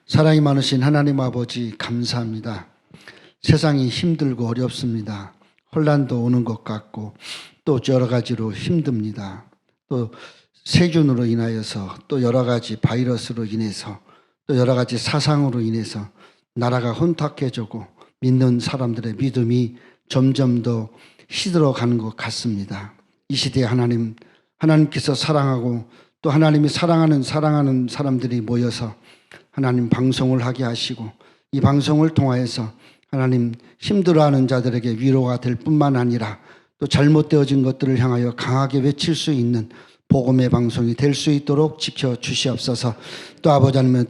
사랑이 많으신 하나님 아버지 감사합니다. 세상이 힘들고 어렵습니다. 혼란도 오는 것 같고 또 여러 가지로 힘듭니다. 또 세균으로 인하여서 또 여러 가지 바이러스로 인해서 또 여러 가지 사상으로 인해서 나라가 혼탁해지고 믿는 사람들의 믿음이 점점 더 시들어가는 것 같습니다. 이 시대에 하나님께서 사랑하고 또 하나님이 사랑하는 사람들이 모여서 하나님 방송을 하게 하시고 이 방송을 통하여서 하나님 힘들어하는 자들에게 위로가 될 뿐만 아니라 또 잘못되어진 것들을 향하여 강하게 외칠 수 있는 복음의 방송이 될 수 있도록 지켜주시옵소서. 또 아버지 하나님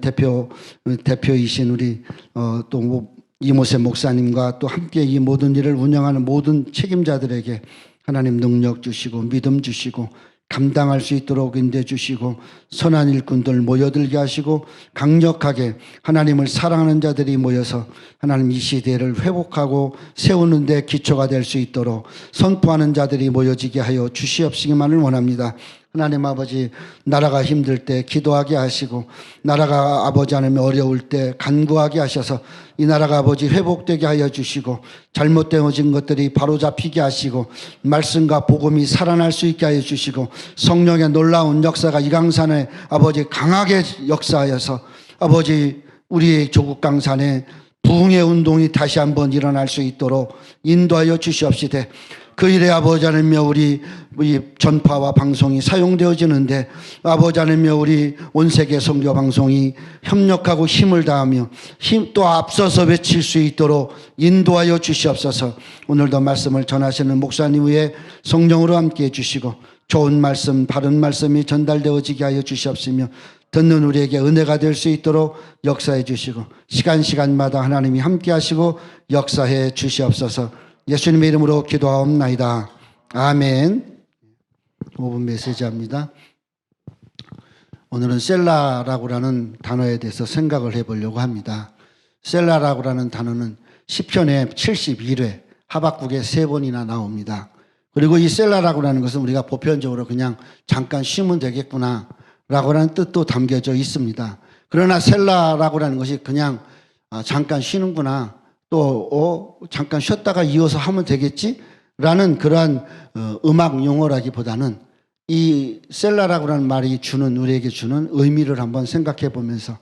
대표이신 우리 또 이모세 목사님과 또 함께 이 모든 일을 운영하는 모든 책임자들에게 하나님 능력 주시고 믿음 주시고 감당할 수 있도록 인도해 주시고 선한 일꾼들 모여들게 하시고 강력하게 하나님을 사랑하는 자들이 모여서 하나님 이 시대를 회복하고 세우는 데 기초가 될 수 있도록 선포하는 자들이 모여지게 하여 주시옵시기만을 원합니다. 하나님 아버지, 나라가 힘들 때 기도하게 하시고 나라가 아버지 하나님 어려울 때 간구하게 하셔서 이 나라가 아버지 회복되게 하여 주시고 잘못되어진 것들이 바로잡히게 하시고 말씀과 복음이 살아날 수 있게 하여 주시고 성령의 놀라운 역사가 이 강산에 아버지 강하게 역사하여서 아버지 우리의 조국 강산에 부흥의 운동이 다시 한번 일어날 수 있도록 인도하여 주시옵시되 그 일에 아버지 하나님여 우리 전파와 방송이 사용되어지는데 아버지 하나님여 우리 온세계 선교 방송이 협력하고 힘을 다하며 또 앞서서 외칠 수 있도록 인도하여 주시옵소서. 오늘도 말씀을 전하시는 목사님 위에 성령으로 함께해 주시고 좋은 말씀 바른 말씀이 전달되어지게 하여 주시옵시며 듣는 우리에게 은혜가 될 수 있도록 역사해 주시고 시간마다 하나님이 함께 하시고 역사해 주시옵소서. 예수님의 이름으로 기도하옵나이다. 아멘. 5분 메시지입니다. 오늘은 셀라라고 하는 단어에 대해서 생각을 해보려고 합니다. 셀라라고 하는 단어는 시편의 71회 하박국에 3번이나 나옵니다. 그리고 이 셀라라고 하는 것은 우리가 보편적으로 그냥 잠깐 쉬면 되겠구나 라고 하는 뜻도 담겨져 있습니다. 그러나 셀라라고 하는 것이 그냥 잠깐 쉬는구나 또 잠깐 쉬었다가 이어서 하면 되겠지 라는 그러한 음악 용어라기보다는 이 셀라라고 하는 말이 우리에게 주는 의미를 한번 생각해 보면서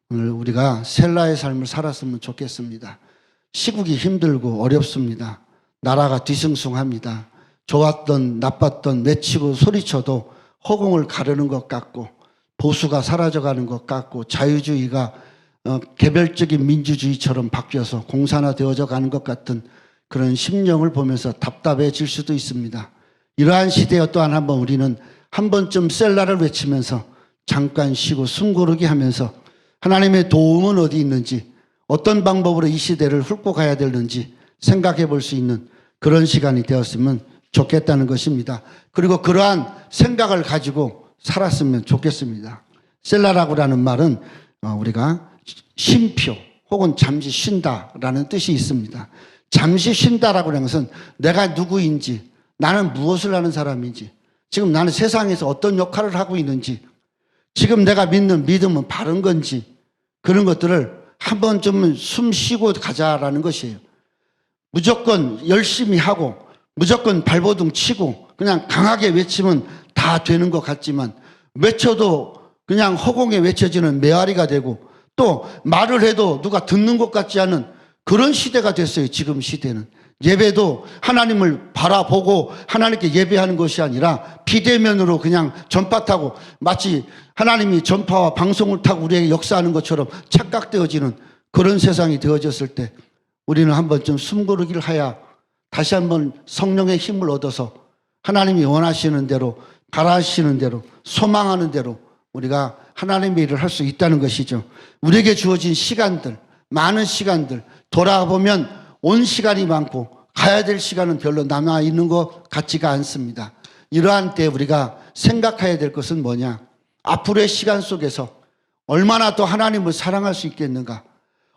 오늘 우리가 셀라의 삶을 살았으면 좋겠습니다. 시국이 힘들고 어렵습니다. 나라가 뒤숭숭합니다. 좋았던 나빴던 외치고 소리쳐도 허공을 가르는 것 같고 보수가 사라져가는 것 같고 자유주의가 개별적인 민주주의처럼 바뀌어서 공산화되어져 가는 것 같은 그런 심령을 보면서 답답해질 수도 있습니다. 이러한 시대에 또한 한번 우리는 한 번쯤 셀라를 외치면서 잠깐 쉬고 숨 고르게 하면서 하나님의 도움은 어디 있는지 어떤 방법으로 이 시대를 훑고 가야 되는지 생각해 볼 수 있는 그런 시간이 되었으면 좋겠다는 것입니다. 그리고 그러한 생각을 가지고 살았으면 좋겠습니다. 셀라라고 하는 말은 우리가 쉼표 혹은 잠시 쉰다라는 뜻이 있습니다. 잠시 쉰다라고 하는 것은 내가 누구인지 나는 무엇을 하는 사람인지 지금 나는 세상에서 어떤 역할을 하고 있는지 지금 내가 믿는 믿음은 바른 건지 그런 것들을 한 번쯤은 숨 쉬고 가자라는 것이에요. 무조건 열심히 하고 무조건 발버둥 치고 그냥 강하게 외치면 다 되는 것 같지만 외쳐도 그냥 허공에 외쳐지는 메아리가 되고 또 말을 해도 누가 듣는 것 같지 않은 그런 시대가 됐어요. 지금 시대는 예배도 하나님을 바라보고 하나님께 예배하는 것이 아니라 비대면으로 그냥 전파 타고 마치 하나님이 전파와 방송을 타고 우리에게 역사하는 것처럼 착각되어지는 그런 세상이 되어졌을 때 우리는 한 번쯤 숨 고르기를 하여 다시 한번 성령의 힘을 얻어서 하나님이 원하시는 대로 바라시는 대로 소망하는 대로 우리가 하나님의 일을 할 수 있다는 것이죠. 우리에게 주어진 시간들 많은 시간들 돌아보면 온 시간이 많고 가야 될 시간은 별로 남아있는 것 같지가 않습니다. 이러한 때 우리가 생각해야 될 것은 뭐냐, 앞으로의 시간 속에서 얼마나 더 하나님을 사랑할 수 있겠는가,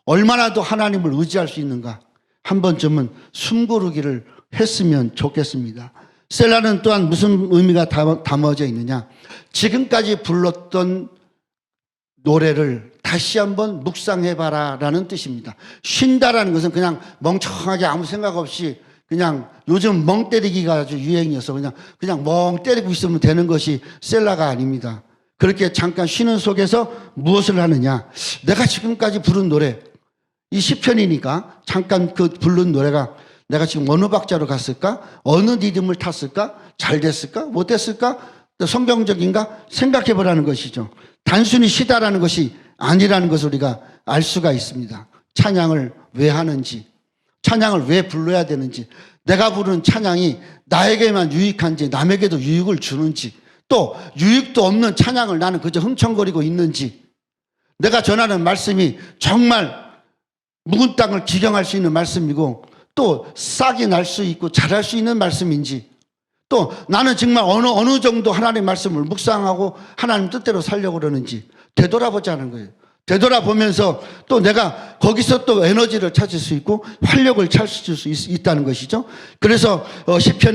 얼마나 더 하나님을 의지할 수 있는가 한 번쯤은 숨 고르기를 했으면 좋겠습니다. 셀라는 또한 무슨 의미가 담아져 있느냐, 지금까지 불렀던 노래를 다시 한번 묵상해봐라 라는 뜻입니다. 쉰다라는 것은 그냥 멍청하게 아무 생각 없이 그냥 요즘 멍 때리기가 아주 유행이어서 그냥 멍 때리고 있으면 되는 것이 셀라가 아닙니다. 그렇게 잠깐 쉬는 속에서 무엇을 하느냐. 내가 지금까지 부른 노래, 이 시편이니까 잠깐 그 부른 노래가 내가 지금 어느 박자로 갔을까? 어느 리듬을 탔을까? 잘 됐을까? 못 됐을까? 또 성경적인가? 생각해 보라는 것이죠. 단순히 쉬다라는 것이 아니라는 것을 우리가 알 수가 있습니다. 찬양을 왜 하는지, 찬양을 왜 불러야 되는지, 내가 부르는 찬양이 나에게만 유익한지 남에게도 유익을 주는지, 또 유익도 없는 찬양을 나는 그저 흥청거리고 있는지, 내가 전하는 말씀이 정말 묵은 땅을 기경할 수 있는 말씀이고 또 싹이 날 수 있고 자랄 수 있는 말씀인지, 또 나는 정말 어느 정도 하나님의 말씀을 묵상하고 하나님 뜻대로 살려고 그러는지 되돌아보자는 거예요. 되돌아보면서 또 내가 거기서 또 에너지를 찾을 수 있고 활력을 찾을 수 있다는 것이죠. 그래서 시편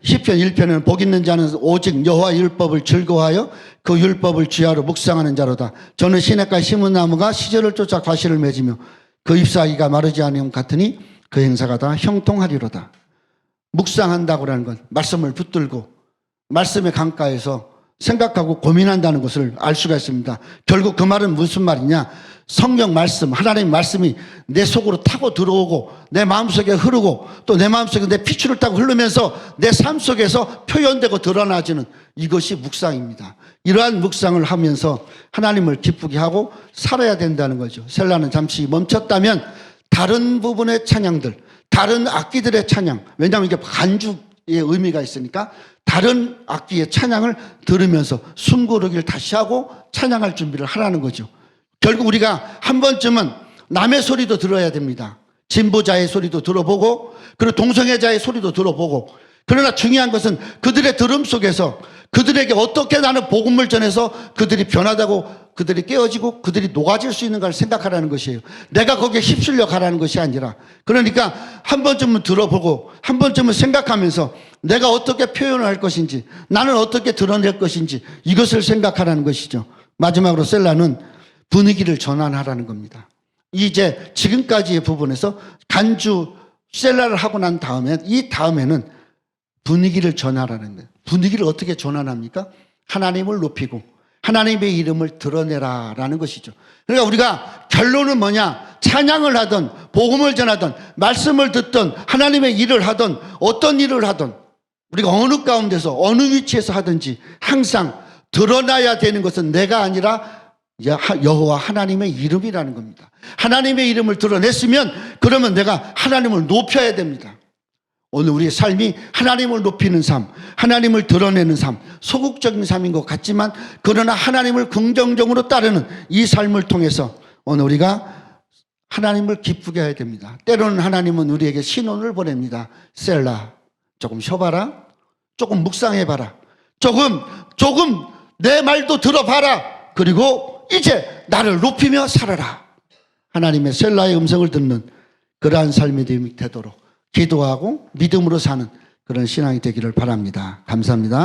1편에는 복 있는 자는 오직 여호와의 율법을 즐거워하여 그 율법을 주야로 묵상하는 자로다. 저는 시냇가에 심은 나무가 시절을 쫓아 과실을 맺으며 그 잎사귀가 마르지 않음 같으니 그 행사가 다 형통하리로다. 묵상한다고 하는 건 말씀을 붙들고 말씀의 강가에서 생각하고 고민한다는 것을 알 수가 있습니다. 결국 그 말은 무슨 말이냐? 성경 말씀, 하나님의 말씀이 내 속으로 타고 들어오고 내 마음속에 흐르고 또 내 마음속에 내 피추를 타고 흐르면서 내 삶 속에서 표현되고 드러나지는 이것이 묵상입니다. 이러한 묵상을 하면서 하나님을 기쁘게 하고 살아야 된다는 거죠. 셀라는 잠시 멈췄다면 다른 부분의 찬양들, 다른 악기들의 찬양, 왜냐하면 이게 간주의 의미가 있으니까 다른 악기의 찬양을 들으면서 숨고르기를 다시 하고 찬양할 준비를 하라는 거죠. 결국 우리가 한 번쯤은 남의 소리도 들어야 됩니다. 진보자의 소리도 들어보고 그리고 동성애자의 소리도 들어보고, 그러나 중요한 것은 그들의 들음 속에서 그들에게 어떻게 나는 복음을 전해서 그들이 변하다고, 그들이 깨어지고 그들이 녹아질 수 있는가를 생각하라는 것이에요. 내가 거기에 휩쓸려 가라는 것이 아니라, 그러니까 한 번쯤은 들어보고 한 번쯤은 생각하면서 내가 어떻게 표현을 할 것인지, 나는 어떻게 드러낼 것인지 이것을 생각하라는 것이죠. 마지막으로 셀라는 분위기를 전환하라는 겁니다. 이제 지금까지의 부분에서 간주 셀라를 하고 난 다음에 이 다음에는 분위기를 전환하는 거예요. 분위기를 어떻게 전환합니까? 하나님을 높이고 하나님의 이름을 드러내라라는 것이죠. 그러니까 우리가 결론은 뭐냐? 찬양을 하든 복음을 전하든 말씀을 듣든 하나님의 일을 하든 어떤 일을 하든 우리가 어느 가운데서 어느 위치에서 하든지 항상 드러나야 되는 것은 내가 아니라 여호와 하나님의 이름이라는 겁니다. 하나님의 이름을 드러냈으면 그러면 내가 하나님을 높여야 됩니다. 오늘 우리의 삶이 하나님을 높이는 삶, 하나님을 드러내는 삶, 소극적인 삶인 것 같지만 그러나 하나님을 긍정적으로 따르는 이 삶을 통해서 오늘 우리가 하나님을 기쁘게 해야 됩니다. 때로는 하나님은 우리에게 신호를 보냅니다. 셀라, 조금 쉬어봐라. 조금 묵상해봐라. 조금 내 말도 들어봐라. 그리고 이제 나를 높이며 살아라. 하나님의 셀라의 음성을 듣는 그러한 삶이 되도록 기도하고 믿음으로 사는 그런 신앙이 되기를 바랍니다. 감사합니다.